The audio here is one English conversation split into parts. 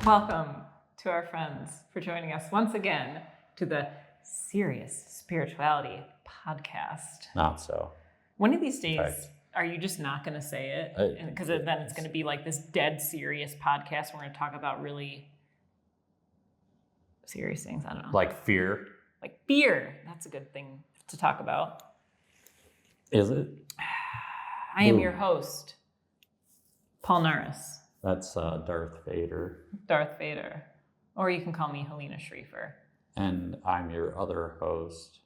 Welcome to our friends for joining us once again to the Serious Spirituality Podcast. Not so. One of these days, are you just not going to say it? Because then it's going to be like this dead serious podcast. We're going to talk about really serious things. I don't know. Like fear? Like fear. That's a good thing to talk about. Is it? I am your host, Paul Narus. That's Darth Vader. Darth Vader. Or you can call me Halina Schriefer. And I'm your other host,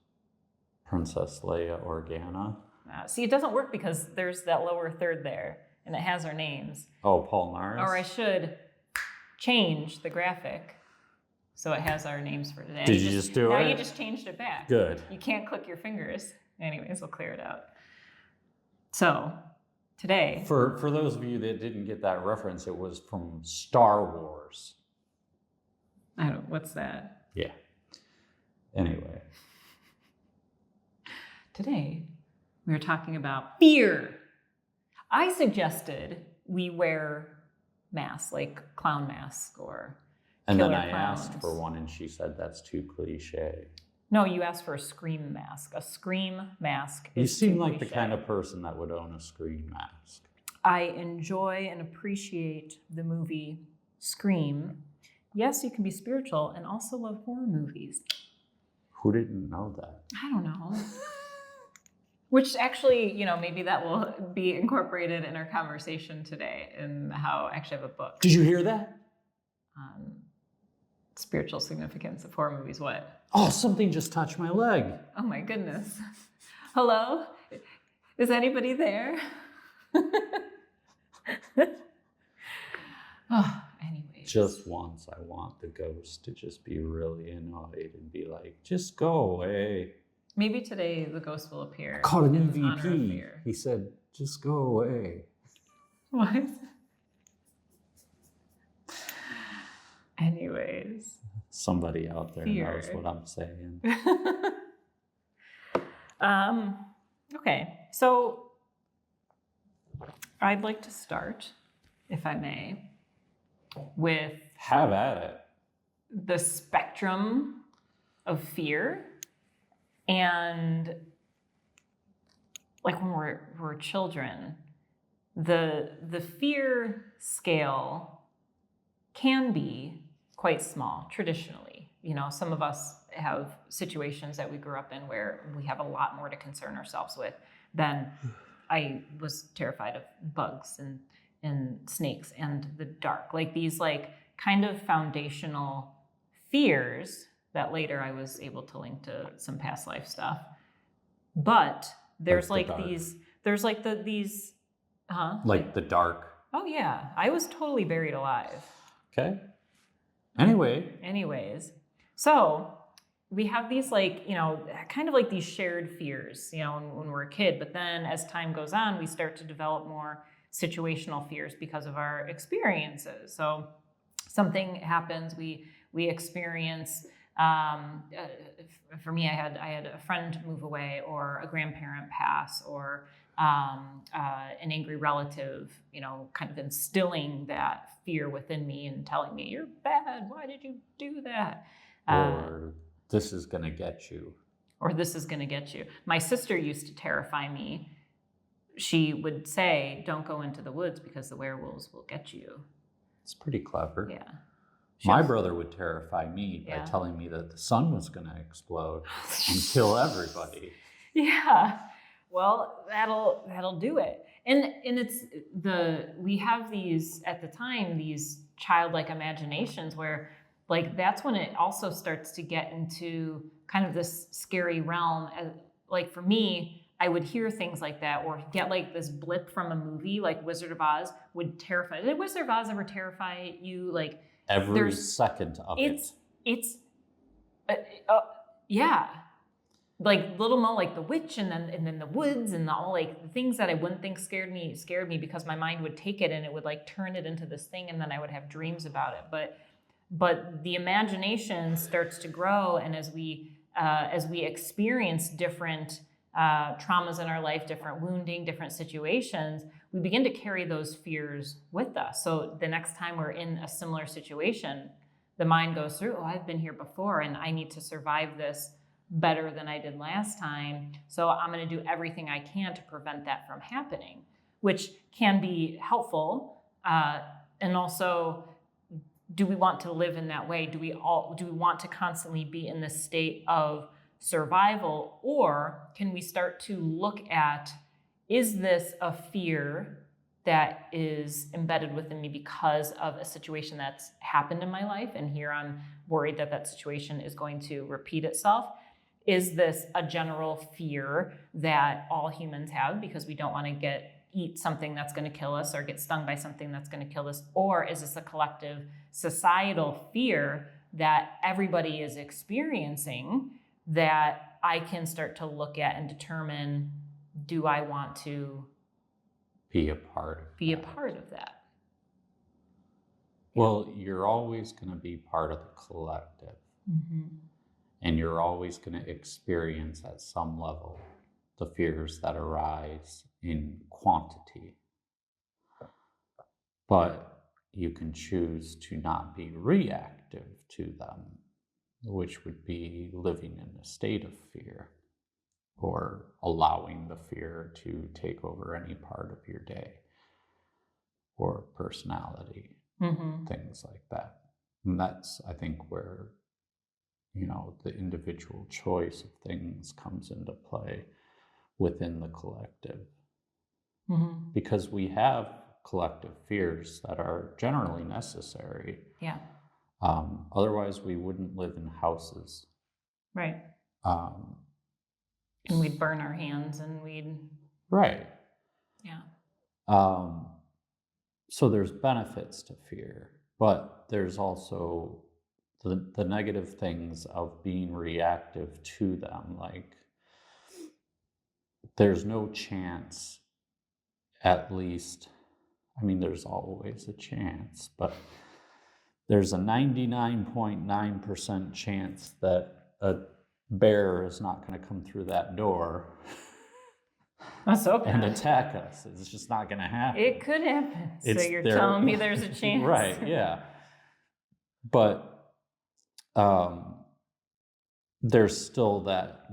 Princess Leia Organa. See, it doesn't work because there's that lower third there, and it has our names. Oh, Paul Narus? Or I should change the graphic so it has our names for today. Did you just do it? Now you just changed it back. Good. You can't click your fingers. Anyways, we'll clear it out. So, today... For those of you that didn't get that reference, it was from Star Wars. What's that? Yeah. Anyway. Today, we were talking about fear. I suggested we wear masks, like clown masks or And killer then I clowns. asked for one and she said that's too cliche. No, you asked for a scream mask. A scream mask is You seem too like cliche. the kind of person that would own a screen mask. I enjoy and appreciate the movie Scream. Yes, you can be spiritual and also love horror movies. Who didn't know that? I don't know. Which actually, maybe that will be incorporated in our conversation today and how I actually have a book. Did you hear that? Spiritual significance of horror movies. What? Oh, something just touched my leg. Oh my goodness. Hello? Is anybody there? Oh, anyways. Just once, I want the ghost to just be really annoyed and be like, just go away. Maybe today the ghost will appear. I caught an in honor of MVP. fear. He said, just go away. What? Anyways. Somebody out there Fear. knows what I'm saying. Okay, so I'd like to start, if I may, with Have at it. the spectrum of fear. And like when we're children, the fear scale can be quite small traditionally. Some of us have situations that we grew up in where we have a lot more to concern ourselves with than I was terrified of bugs and snakes and the dark. Like these kind of foundational fears that later I was able to link to some past life stuff. But there's Like the dark. these Like the dark. Oh yeah, I was totally buried alive. Okay. Anyways, so we have these kind of like these shared fears, when we're a kid. But then as time goes on, we start to develop more situational fears because of our experiences. So something happens, we experience. For me, I had a friend move away, or a grandparent pass, or an angry relative, kind of instilling that fear within me and telling me, "You're bad. Why did you do that?" Or this is going to get you. Or this is going to get you. My sister used to terrify me. She would say, "Don't go into the woods because the werewolves will get you." It's pretty clever. Yeah. My brother would terrify me by telling me that the sun was going to explode and kill everybody. Yeah. Well, that'll do it. And it's we have these, at the time, these childlike imaginations where that's when it also starts to get into kind of this scary realm. Like for me, I would hear things like that or get this blip from a movie like Wizard of Oz would terrify. Did Wizard of Oz ever terrify you? Every second of it. It's yeah. Little Mo, the witch, and then the woods, and all the things that I wouldn't think scared me because my mind would take it and it would turn it into this thing, and then I would have dreams about it. But the imagination starts to grow, and as we experience different traumas in our life, different wounding, different situations, we begin to carry those fears with us. So the next time we're in a similar situation, the mind goes through, oh, I've been here before and I need to survive this better than I did last time. So I'm going to do everything I can to prevent that from happening, which can be helpful. And also, do we want to live in that way? Do we want to constantly be in this state of survival? Or can we start to look at, is this a fear that is embedded within me because of a situation that's happened in my life, and here I'm worried that that situation is going to repeat itself? Is this a general fear that all humans have because we don't want to eat something that's going to kill us or get stung by something that's going to kill us? Or is this a collective societal fear that everybody is experiencing that I can start to look at and determine, do I want to be a part of that? Well, you're always going to be part of the collective. Mm-hmm. And you're always going to experience at some level the fears that arise in quantity. But you can choose to not be reactive to them, which would be living in a state of fear or allowing the fear to take over any part of your day or personality, things like that. And that's, I think, where the individual choice of things comes into play within the collective. Mm-hmm. Because we have collective fears that are generally necessary. Yeah. Otherwise, we wouldn't live in houses. Right. And we'd burn our hands and we'd... Right. Yeah. So there's benefits to fear, but there's also the negative things of being reactive to them. Like, there's no chance, at least, I mean, there's always a chance, but there's a 99.9% chance that a bear is not going to come through that door and attack us. It's just not going to happen. It could happen. So you're telling me there's a chance. Right, yeah. But there's still that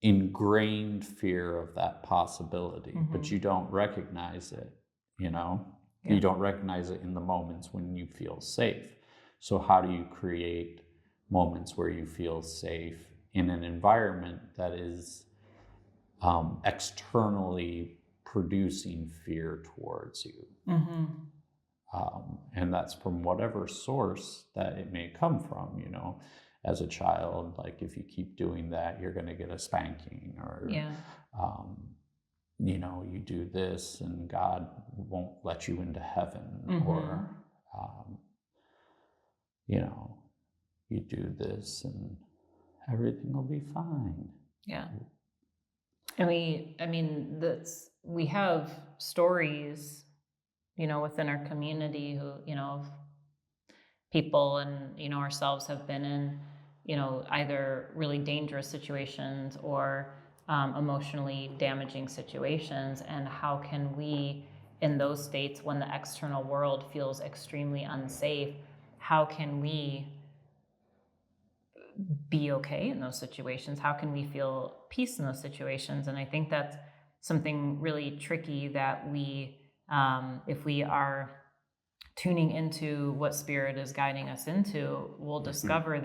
ingrained fear of that possibility, but you don't recognize it, Yeah. You don't recognize it in the moments when you feel safe. So how do you create moments where you feel safe in an environment that is externally producing fear towards you? And that's from whatever source that it may come from. As a child, like, if you keep doing that, you're going to get a spanking, or you do this and God won't let you into heaven, or you do this and everything will be fine. Yeah. And we have stories, within our community who, of people and, ourselves have been in, either really dangerous situations or emotionally damaging situations. And how can we, in those states, when the external world feels extremely unsafe, how can we be okay in those situations? How can we feel peace in those situations? And I think that's something really tricky that we, if we are tuning into what spirit is guiding us into, we'll discover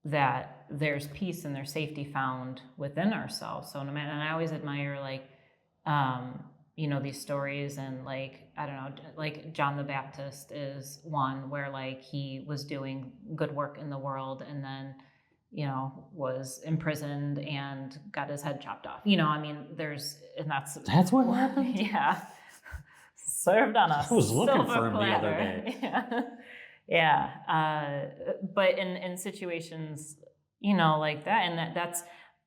that there's peace and there's safety found within ourselves. So and I always admire, like, these stories, and, like, I don't know, like John the Baptist is one where, like, he was doing good work in the world and then, was imprisoned and got his head chopped off. That's what happened? Yeah. Served on us. I was looking for him the other day. Yeah. But in situations, like that, and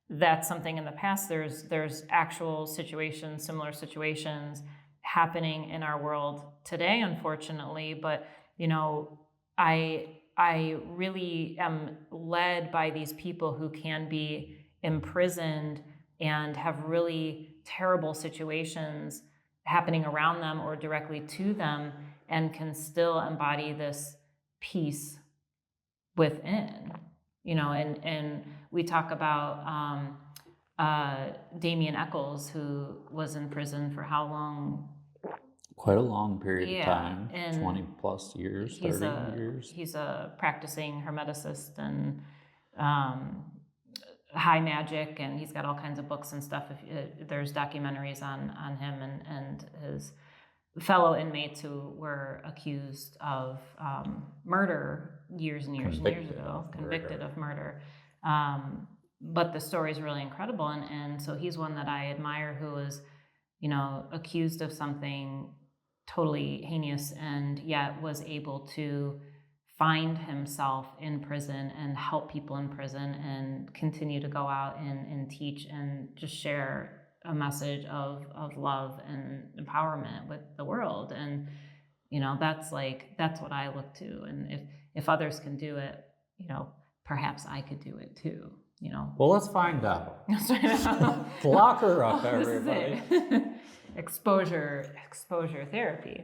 that's something in the past. There's actual situations, similar situations happening in our world today, unfortunately. But I really am led by these people who can be imprisoned and have really terrible situations happening around them or directly to them, and can still embody this peace within, and we talk about Damien Eccles, who was in prison for how long? Quite a long period of Yeah, time, and 20 plus years, 30 years. He's a practicing hermeticist and high magic, and he's got all kinds of books and stuff. There's documentaries on him and his fellow inmates who were accused of murder years and years ago, convicted of murder. But the story is really incredible, and so he's one that I admire, who was, accused of something totally heinous, and yet was able to find himself in prison and help people in prison and continue to go out and teach and just share a message of love and empowerment with the world. And that's what I look to, and if others can do it, perhaps I could do it too. Well, let's find out. Lock her up, everybody. This is it. exposure therapy.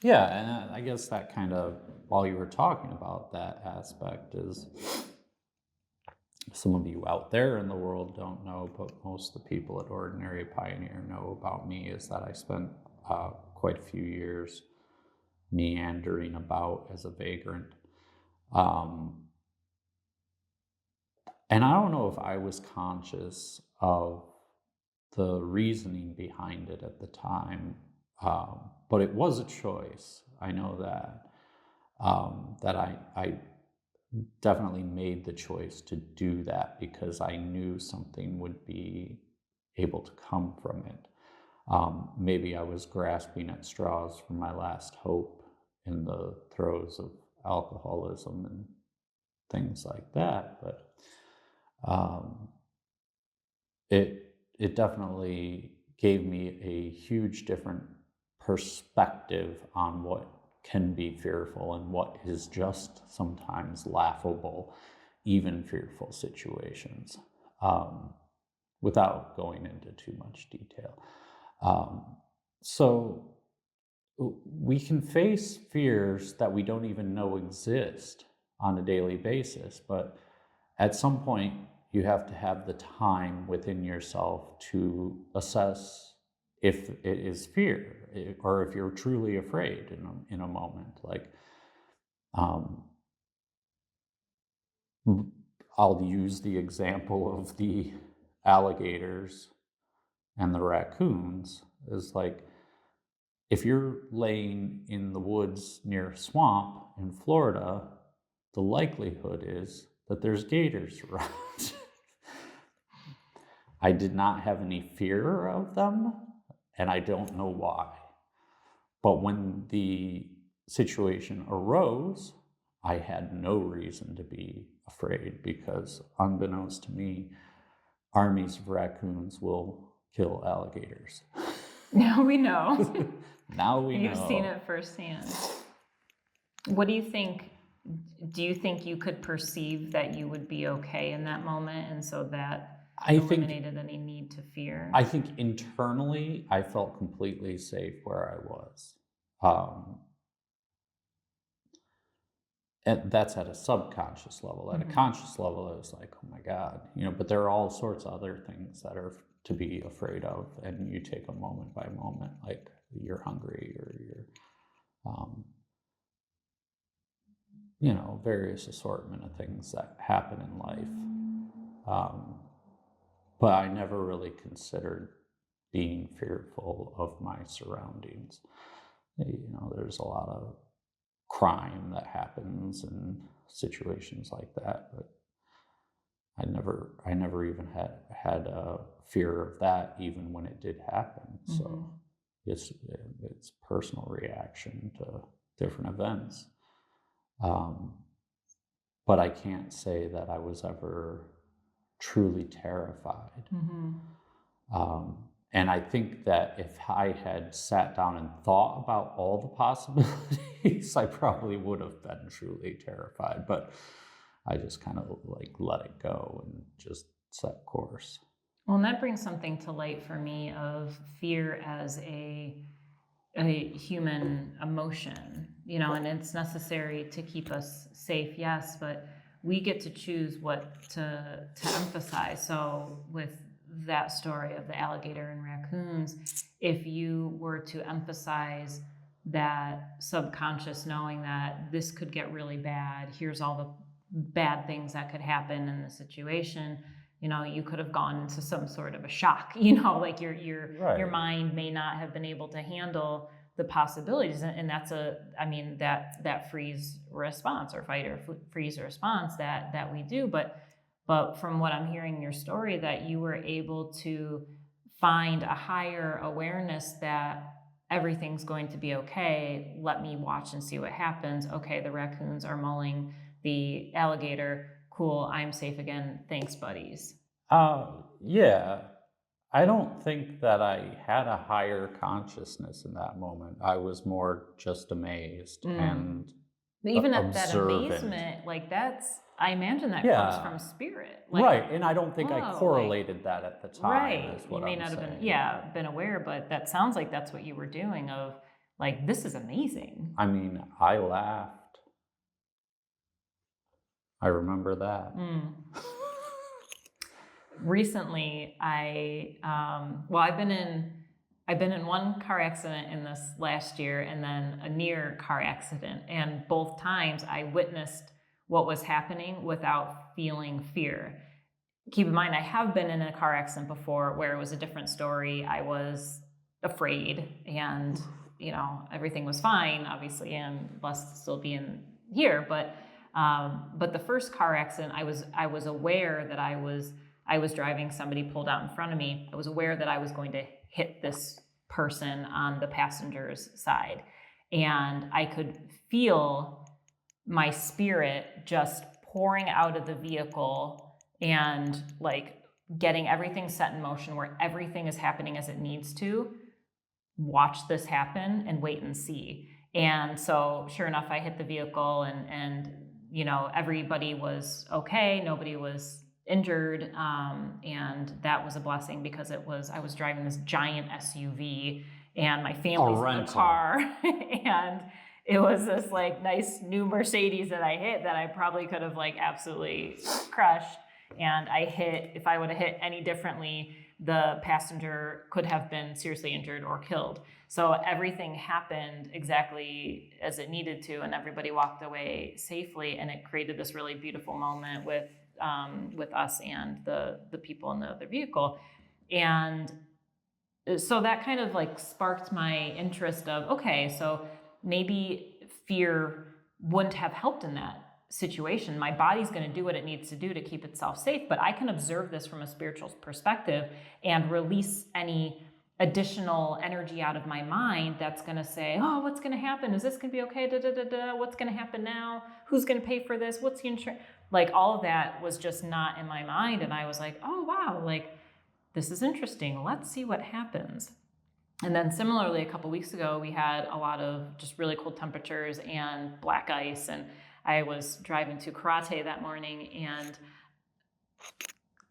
Yeah, and I guess that kind of, while you were talking about that aspect, is some of you out there in the world don't know, but most of the people at Ordinary Pioneer know about me, is that I spent quite a few years meandering about as a vagrant. And I don't know if I was conscious of the reasoning behind it at the time, but it was a choice. I know that I definitely made the choice to do that because I knew something would be able to come from it. Maybe I was grasping at straws for my last hope in the throes of alcoholism and things like that, but it definitely gave me a huge different perspective on what can be fearful and what is just sometimes laughable, even fearful situations, without going into too much detail. So we can face fears that we don't even know exist on a daily basis, but at some point you have to have the time within yourself to assess if it is fear, or if you're truly afraid in a moment. Like, I'll use the example of the alligators and the raccoons. Is like, if you're laying in the woods near a swamp in Florida, the likelihood is that there's gators around. I did not have any fear of them, and I don't know why. But when the situation arose, I had no reason to be afraid, because unbeknownst to me, armies of raccoons will kill alligators. Now we know. Now we know. You've seen it firsthand. What do you think? Do you think you could perceive that you would be okay in that moment, and so that eliminated any need to fear? I think internally, I felt completely safe where I was. And that's at a subconscious level. At a conscious level, I was like, oh my God, but there are all sorts of other things that are to be afraid of. And you take a moment by moment, like you're hungry, or you're, various assortment of things that happen in life. But I never really considered being fearful of my surroundings. There's a lot of crime that happens and situations like that, but I never even had a fear of that, even when it did happen. So it's personal reaction to different events. But I can't say that I was ever truly terrified. And I think that if I had sat down and thought about all the possibilities, I probably would have been truly terrified. But I just kind of like let it go and just set course. Well, and that brings something to light for me of fear as a human emotion, and it's necessary to keep us safe, yes, but we get to choose what to emphasize. So with that story of the alligator and raccoons, if you were to emphasize that subconscious knowing that this could get really bad, here's all the bad things that could happen in the situation, you could have gone into some sort of a shock, like your mind may not have been able to handle the possibilities. And that's that freeze response, or fight or freeze response that we do. But from what I'm hearing in your story, that you were able to find a higher awareness that everything's going to be okay. Let me watch and see what happens. Okay, the raccoons are mauling the alligator. Cool, I'm safe again. Thanks, buddies. Yeah. I don't think that I had a higher consciousness in that moment. I was more just amazed and even at that observant. amazement, like I imagine that comes from spirit. Like, right. And I don't think I correlated that at the time. Right. Is what you may I'm not saying. have been aware, but that sounds like that's what you were doing, of like, this is amazing. I mean, I laughed. I remember that. Recently, I've been in one car accident in this last year, and then a near car accident. And both times I witnessed what was happening without feeling fear. Keep in mind, I have been in a car accident before where it was a different story. I was afraid, and everything was fine, obviously, and blessed to still be in here. But the first car accident, I was aware that I was driving. Somebody pulled out in front of me. I was aware that I was going to hit this person on the passenger's side, and I could feel my spirit just pouring out of the vehicle and like getting everything set in motion, where everything is happening as it needs to. Watch this happen and wait and see. And so sure enough, I hit the vehicle, and everybody was okay. Nobody was injured. And that was a blessing, because I was driving this giant SUV, and my family's in the car. And it was this like nice new Mercedes that I hit, that I probably could have like absolutely crushed. And if I would have hit any differently, the passenger could have been seriously injured or killed. So everything happened exactly as it needed to, and everybody walked away safely. And it created this really beautiful moment with us and the people in the other vehicle. And so that kind of like sparked my interest of, okay, so maybe fear wouldn't have helped in that situation. My body's going to do what it needs to do to keep itself safe, but I can observe this from a spiritual perspective and release any additional energy out of my mind that's going to say, oh, what's going to happen? Is this going to be okay? What's going to happen now? Who's going to pay for this? What's the insurance? Like, all of that was just not in my mind. And I was like, oh, wow, like, this is interesting. Let's see what happens. And then similarly, a couple weeks ago, we had a lot of just really cold temperatures and black ice. And I was driving to karate that morning, and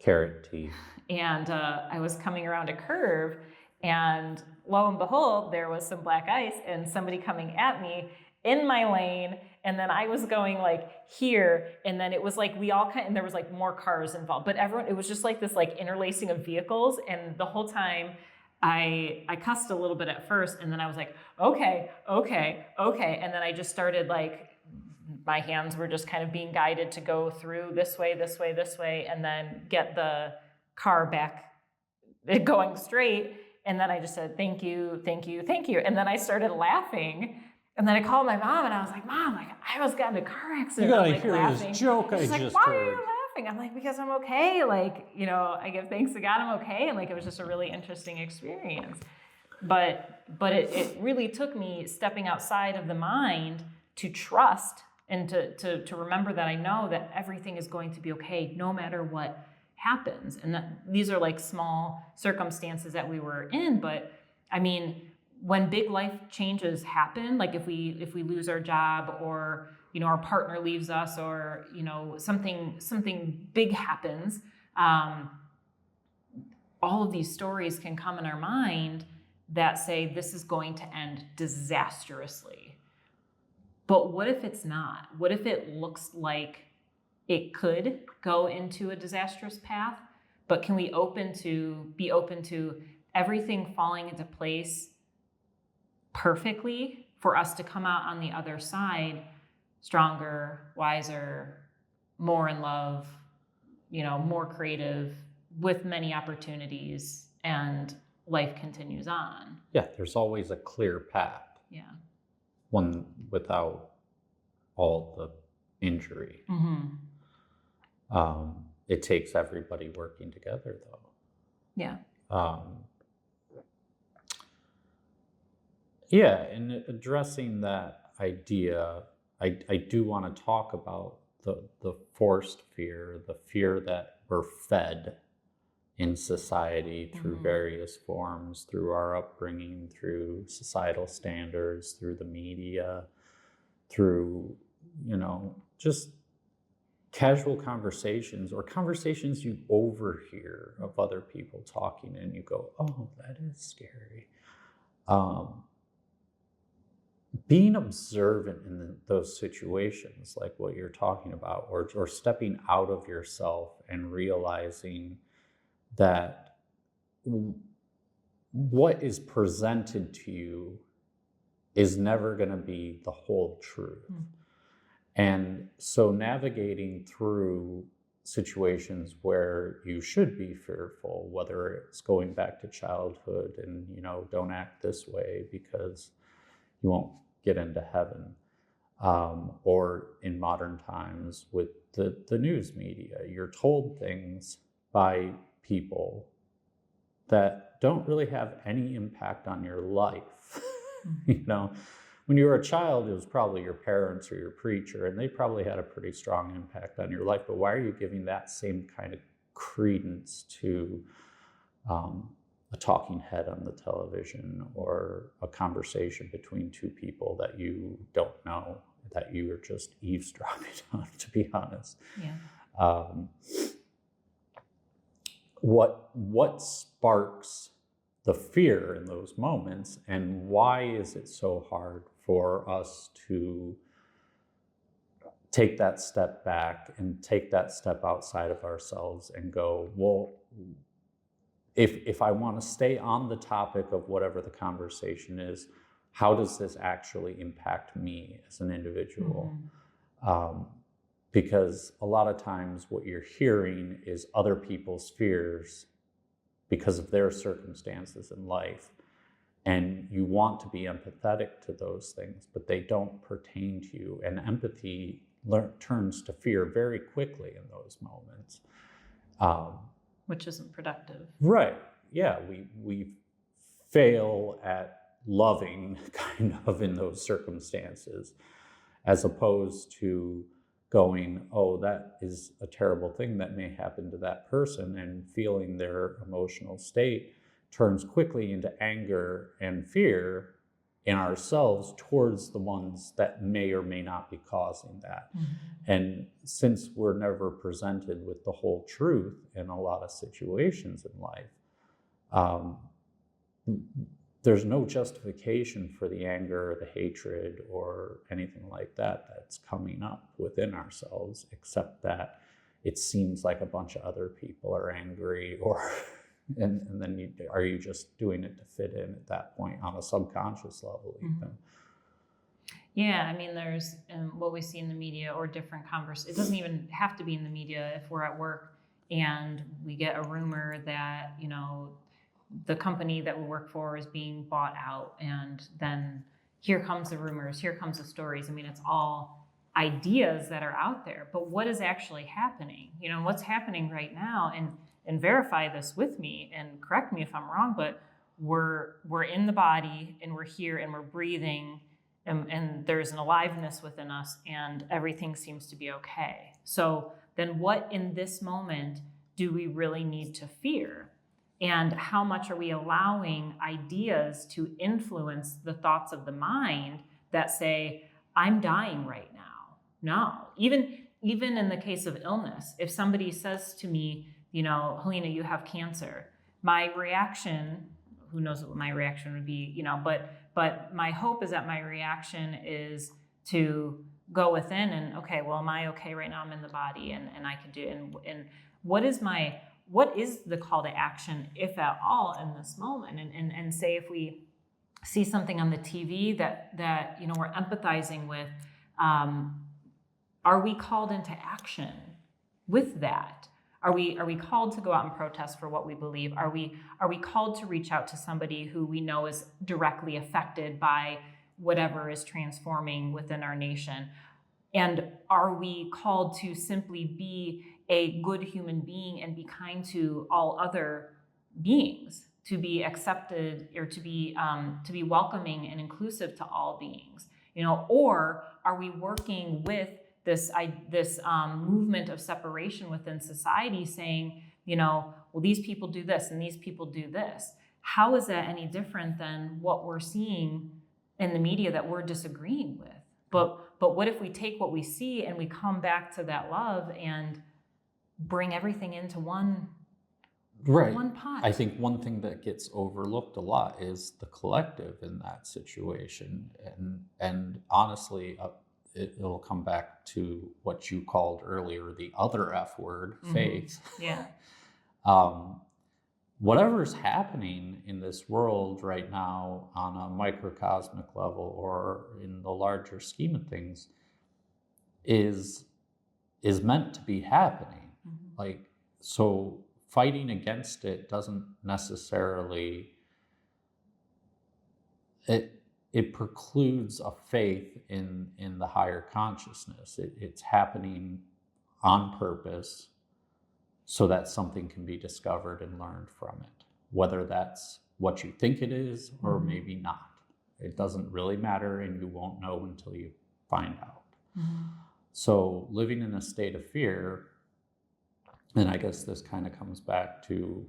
carrot teeth. And I was coming around a curve, and lo and behold, there was some black ice and somebody coming at me in my lane. And then I was going like here, and then it was like and there was like more cars involved, but it was just like this like interlacing of vehicles. And the whole time I cussed a little bit at first, and then I was like, okay. And then I just started like, my hands were just kind of being guided to go through this way, and then get the car back going straight. And then I just said, thank you. And then I started laughing. And then I called my mom, and I was like, Mom, like, I almost got in a car accident. You gotta I'm, like, hear laughing. this joke She's I like, just why heard. are you laughing? I'm like, because I'm okay. Like, I give thanks to God I'm okay. And like, it was just a really interesting experience. But it really took me stepping outside of the mind to trust, and to remember that I know that everything is going to be okay no matter what happens. And that these are like small circumstances that we were in. But I mean, when big life changes happen, like if we lose our job, or our partner leaves us, or, something big happens. All of these stories can come in our mind that say this is going to end disastrously. But what if it's not? What if it looks like it could go into a disastrous path? But can we be open to everything falling into place perfectly for us to come out on the other side stronger, wiser, more in love, more creative, with many opportunities, and life continues on? Yeah, there's always a clear path. Yeah. One without all the injury. It takes everybody working together, though. Yeah. Yeah, and addressing that idea, I do want to talk about the forced fear, the fear that we're fed in society through various forms, through our upbringing, through societal standards, through the media, through, just casual conversations or conversations you overhear of other people talking, and you go, oh, that is scary. Being observant in those situations, like what you're talking about, or stepping out of yourself and realizing that what is presented to you is never going to be the whole truth. And so navigating through situations where you should be fearful, whether it's going back to childhood and, don't act this way because you won't get into heaven, or in modern times with the news media, you're told things by people that don't really have any impact on your life. When you were a child, it was probably your parents or your preacher, and they probably had a pretty strong impact on your life. But why are you giving that same kind of credence to a talking head on the television, or a conversation between two people that you don't know, that you are just eavesdropping on, to be honest? Yeah. What sparks the fear in those moments, and why is it so hard for us to take that step back and take that step outside of ourselves and go, well, if I want to stay on the topic of whatever the conversation is, how does this actually impact me as an individual? Because a lot of times what you're hearing is other people's fears because of their circumstances in life. And you want to be empathetic to those things, but they don't pertain to you. And empathy turns to fear very quickly in those moments. Which isn't productive. Right. Yeah, we fail at loving kind of in those circumstances, as opposed to going, oh, that is a terrible thing that may happen to that person, and feeling their emotional state turns quickly into anger and fear in ourselves towards the ones that may or may not be causing that. And since we're never presented with the whole truth in a lot of situations in life, there's no justification for the anger or the hatred or anything like that that's coming up within ourselves, except that it seems like a bunch of other people are angry, or and then are you just doing it to fit in at that point on a subconscious level even? Yeah, I mean, there's what we see in the media, or different conversations. It doesn't even have to be in the media. If we're at work and we get a rumor that, the company that we work for is being bought out, and then here comes the rumors, here comes the stories. I mean, it's all ideas that are out there, but what is actually happening? What's happening right now? And verify this with me and correct me if I'm wrong, but we're in the body, and we're here, and we're breathing, and there's an aliveness within us, and everything seems to be okay. So then what in this moment do we really need to fear? And how much are we allowing ideas to influence the thoughts of the mind that say, I'm dying right now? No. Even in the case of illness, if somebody says to me, Helina, you have cancer, my reaction, who knows what my reaction would be, but my hope is that my reaction is to go within and, okay, well, am I okay right now? I'm in the body and I can do, and what is the call to action, if at all, in this moment? And say if we see something on the TV that we're empathizing with, are we called into action with that? Are we called to go out and protest for what we believe? Are we called to reach out to somebody who we know is directly affected by whatever is transforming within our nation? And are we called to simply be a good human being and be kind to all other beings, to be accepted, or to be welcoming and inclusive to all beings? Or are we working with this movement of separation within society, saying, well, these people do this and these people do this? How is that any different than what we're seeing in the media that we're disagreeing with? But what if we take what we see and we come back to that love and bring everything into one pot? I think one thing that gets overlooked a lot is the collective in that situation, and honestly, it'll come back to what you called earlier the other F word, faith. Yeah. Whatever's happening in this world right now on a microcosmic level or in the larger scheme of things is meant to be happening. So fighting against it doesn't necessarily, it precludes a faith in the higher consciousness. It's happening on purpose so that something can be discovered and learned from it, whether that's what you think it is or maybe not. It doesn't really matter, and you won't know until you find out. So living in a state of fear, and I guess this kind of comes back to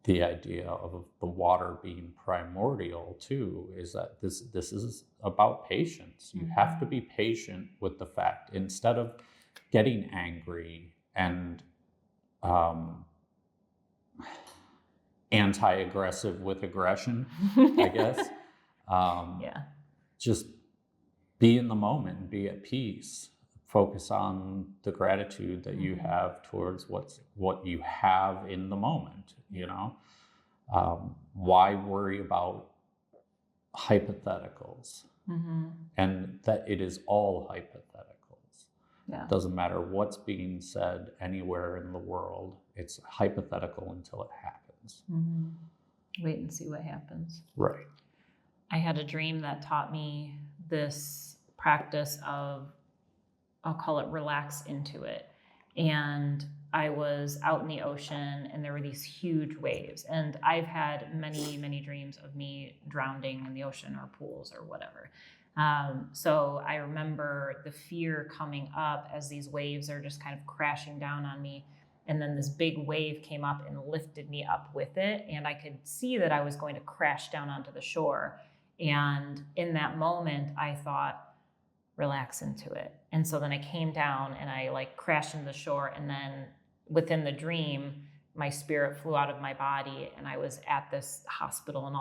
the idea of the water being primordial too, is that this is about patience. You have to be patient with the fact, instead of getting angry and anti-aggressive with aggression, I guess. Just be in the moment and be at peace. Focus on the gratitude that you have towards what you have in the moment. Why worry about hypotheticals? And that it is all hypotheticals. It doesn't matter what's being said anywhere in the world. It's hypothetical until it happens. Wait and see what happens. Right. I had a dream that taught me this practice of, I'll call it relax into it. And I was out in the ocean and there were these huge waves. And I've had many, many dreams of me drowning in the ocean or pools or whatever. So I remember the fear coming up as these waves are just kind of crashing down on me. And then this big wave came up and lifted me up with it. And I could see that I was going to crash down onto the shore. And in that moment, I thought, relax into it. And so then I came down and I crashed into the shore. And then within the dream, my spirit flew out of my body and I was at this hospital and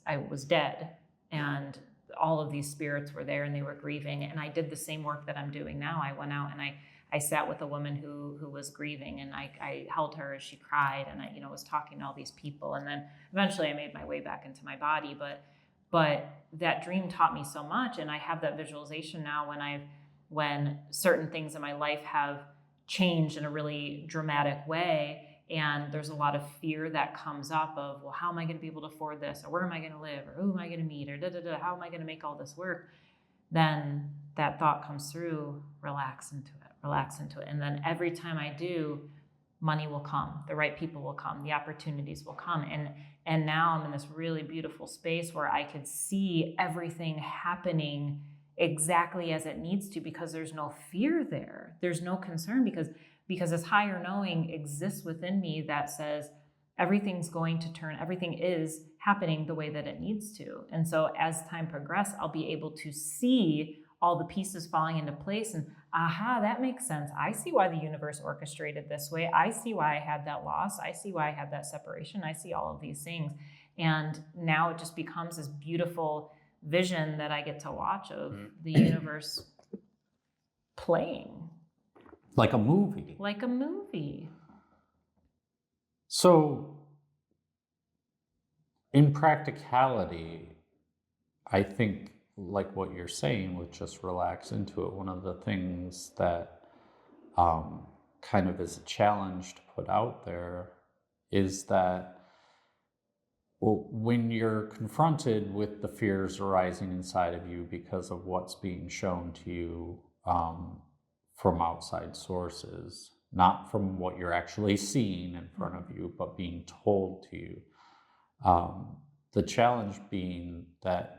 I was dead. And all of these spirits were there and they were grieving. And I did the same work that I'm doing now. I went out and I sat with a woman who was grieving, and I held her as she cried, and I was talking to all these people. And then eventually I made my way back into my body. But that dream taught me so much, and I have that visualization now when certain things in my life have changed in a really dramatic way, and there's a lot of fear that comes up of, well, how am I going to be able to afford this, or where am I going to live, or who am I going to meet, or how am I going to make all this work? Then that thought comes through, relax into it. And then every time I do, money will come, the right people will come, the opportunities will come. And now I'm in this really beautiful space where I could see everything happening exactly as it needs to, because there's no fear there. There's no concern, because this higher knowing exists within me that says everything is happening the way that it needs to. And so as time progresses, I'll be able to see all the pieces falling into place, and aha, that makes sense. I see why the universe orchestrated this way. I see why I had that loss. I see why I had that separation. I see all of these things. And now it just becomes this beautiful vision that I get to watch of the universe playing. Like a movie. Like a movie. So, in practicality, I think, like what you're saying, with just relax into it, one of the things that kind of is a challenge to put out there is that, well, when you're confronted with the fears arising inside of you because of what's being shown to you from outside sources, not from what you're actually seeing in front of you, but being told to you, the challenge being that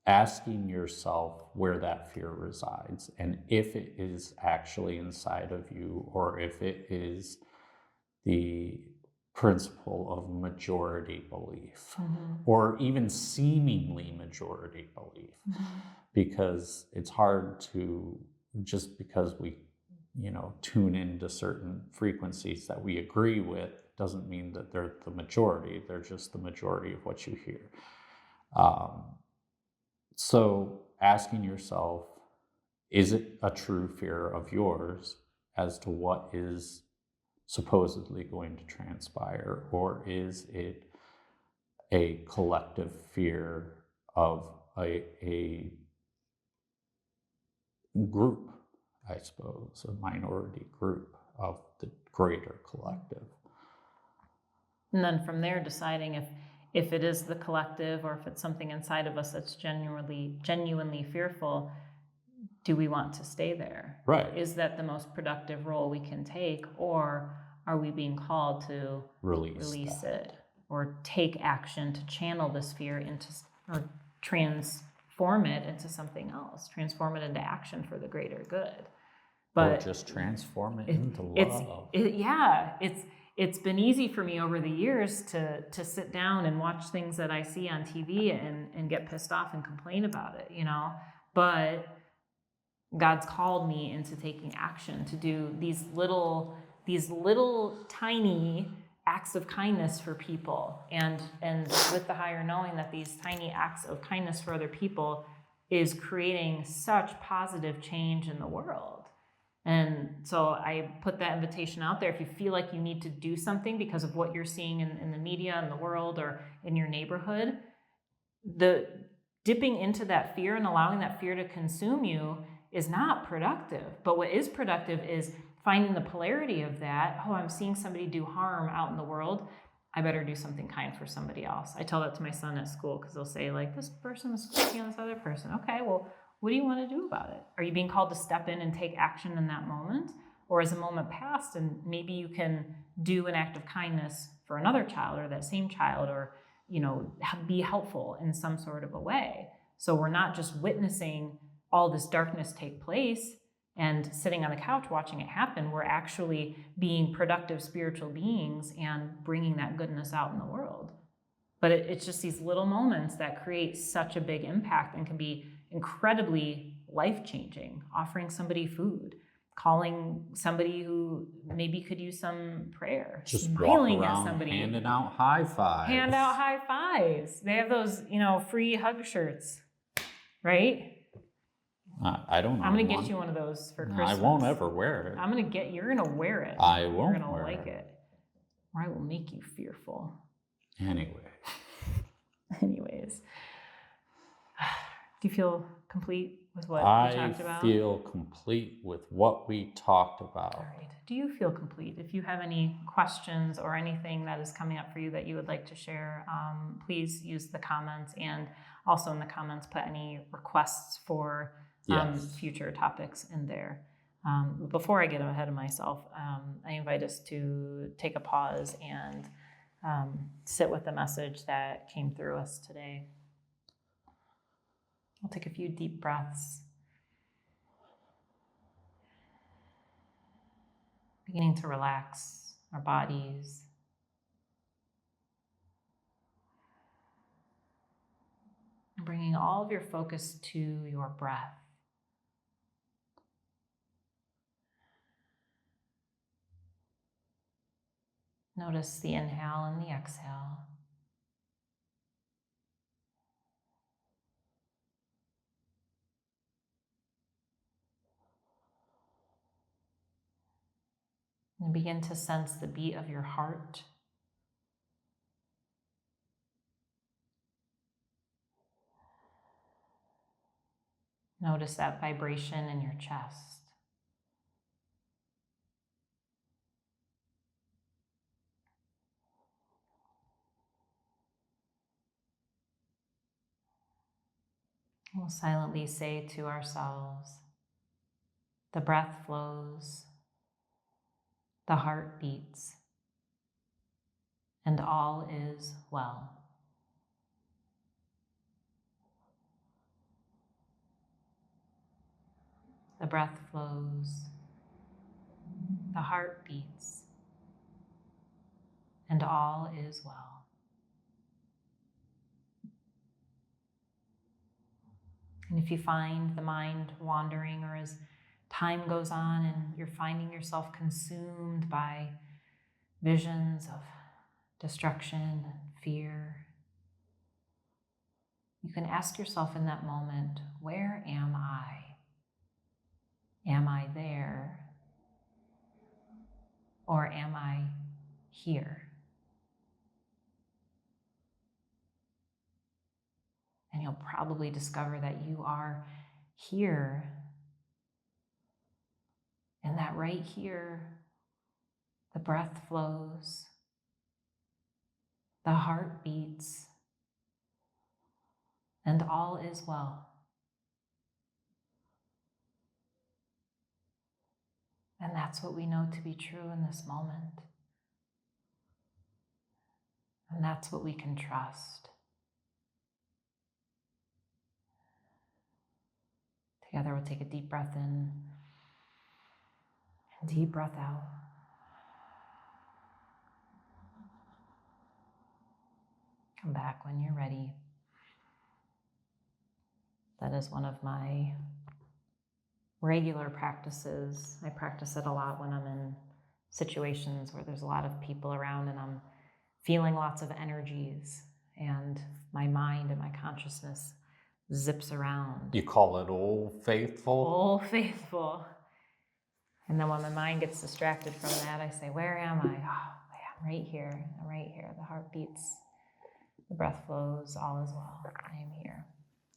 asking yourself where that fear resides and if it is actually inside of you, or if it is the principle of majority belief, or even seemingly majority belief, because it's hard to, just because we tune into certain frequencies that we agree with doesn't mean that they're the majority. They're just the majority of what you hear. So asking yourself, is it a true fear of yours as to what is supposedly going to transpire, or is it a collective fear of a group, I suppose, a minority group of the greater collective? And then from there, deciding if it is the collective or if it's something inside of us that's genuinely fearful, do we want to stay there? Right. Is that the most productive role we can take, or are we being called to release it, or take action to channel this fear into, or transform it into something else, transform it into action for the greater good? But or just transform it into love. It's been easy for me over the years to sit down and watch things that I see on TV and get pissed off and complain about it, but God's called me into taking action to do these little tiny acts of kindness for people, and with the higher knowing that these tiny acts of kindness for other people is creating such positive change in the world. And so I put that invitation out there. If you feel like you need to do something because of what you're seeing in the media, in the world, or in your neighborhood, the dipping into that fear and allowing that fear to consume you is not productive. But what is productive is finding the polarity of that. Oh, I'm seeing somebody do harm out in the world. I better do something kind for somebody else. I tell that to my son at school, because they'll say, like, this person is squeaking on this other person. Okay, well, what do you want to do about it? Are you being called to step in and take action in that moment? Or is a moment passed and maybe you can do an act of kindness for another child or that same child, or be helpful in some sort of a way? So we're not just witnessing all this darkness take place and sitting on the couch watching it happen. We're actually being productive spiritual beings and bringing that goodness out in the world. But it's just these little moments that create such a big impact and can be incredibly life-changing. Offering somebody food, calling somebody who maybe could use some prayer, just smiling walk around at somebody, handing out high fives. Hand out high fives. They have those, free hug shirts, right? I don't know. I'm gonna get you one of those for Christmas. I won't ever wear it. You're gonna wear it. I won't. You're gonna like it, or I will make you fearful. Anyways, do you feel complete with what we talked about? I feel complete with what we talked about. All right. Do you feel complete? If you have any questions or anything that is coming up for you that you would like to share, please use the comments, and also in the comments put any requests for future topics in there. Before I get ahead of myself, I invite us to take a pause and sit with the message that came through us today. We'll take a few deep breaths, beginning to relax our bodies. Bringing all of your focus to your breath. Notice the inhale and the exhale. And begin to sense the beat of your heart. Notice that vibration in your chest. We'll silently say to ourselves, the breath flows, the heart beats, and all is well. The breath flows, the heart beats, and all is well. And if you find the mind wandering, or as time goes on and you're finding yourself consumed by visions of destruction and fear, you can ask yourself in that moment, where am I? Am I there? Or am I here? And you'll probably discover that you are here. And that right here, the breath flows, the heart beats, and all is well. And that's what we know to be true in this moment. And that's what we can trust. Together, we'll take a deep breath in and deep breath out. Come back when you're ready. That is one of my regular practices. I practice it a lot when I'm in situations where there's a lot of people around and I'm feeling lots of energies and my mind and my consciousness zips around. You call it Old Faithful? Old Faithful. And then when my mind gets distracted from that, I say, where am I? Oh, I'm right here. I'm right here. The heart beats, the breath flows, all is well. I am here.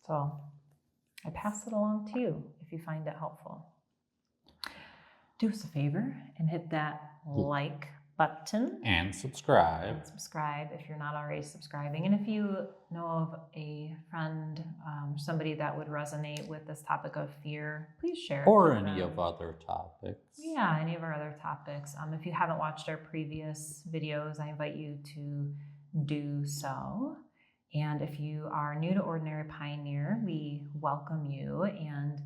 So I pass it along to you if you find it helpful. Do us a favor and hit that like button. And subscribe. And subscribe if you're not already subscribing. And if you know of a friend, somebody that would resonate with this topic of fear, please share it. Or any of other topics. Yeah, any of our other topics. If you haven't watched our previous videos, I invite you to do so. And if you are new to Ordinary Pioneer, we welcome you. And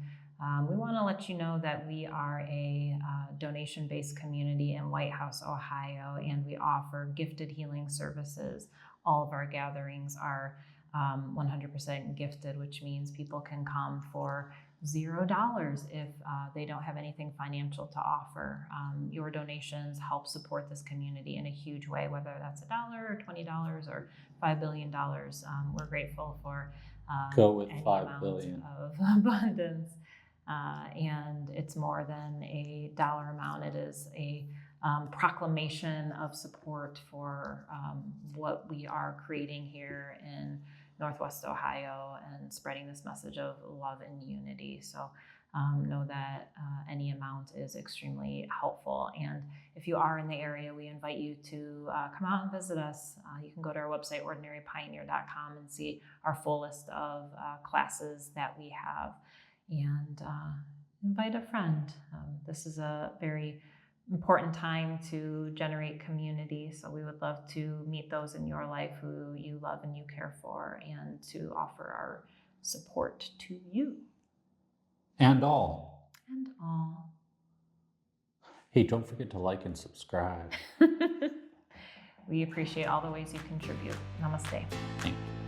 we want to let you know that we are a donation-based community in White House, Ohio, and we offer gifted healing services. All of our gatherings are 100% gifted, which means people can come for $0 if they don't have anything financial to offer. Your donations help support this community in a huge way, whether that's $1 or $20 or $5 billion. We're grateful for Go with any 5 amount billion. of abundance. And it's more than a dollar amount. It is a proclamation of support for what we are creating here in Northwest Ohio and spreading this message of love and unity. So know that any amount is extremely helpful. And if you are in the area, we invite you to come out and visit us. You can go to our website, ordinarypioneer.com, and see our full list of classes that we have. And invite a friend. This is a very important time to generate community. So we would love to meet those in your life who you love and you care for, and to offer our support to you. And all. And all. Hey, don't forget to like and subscribe. We appreciate all the ways you contribute. Namaste. Thank you.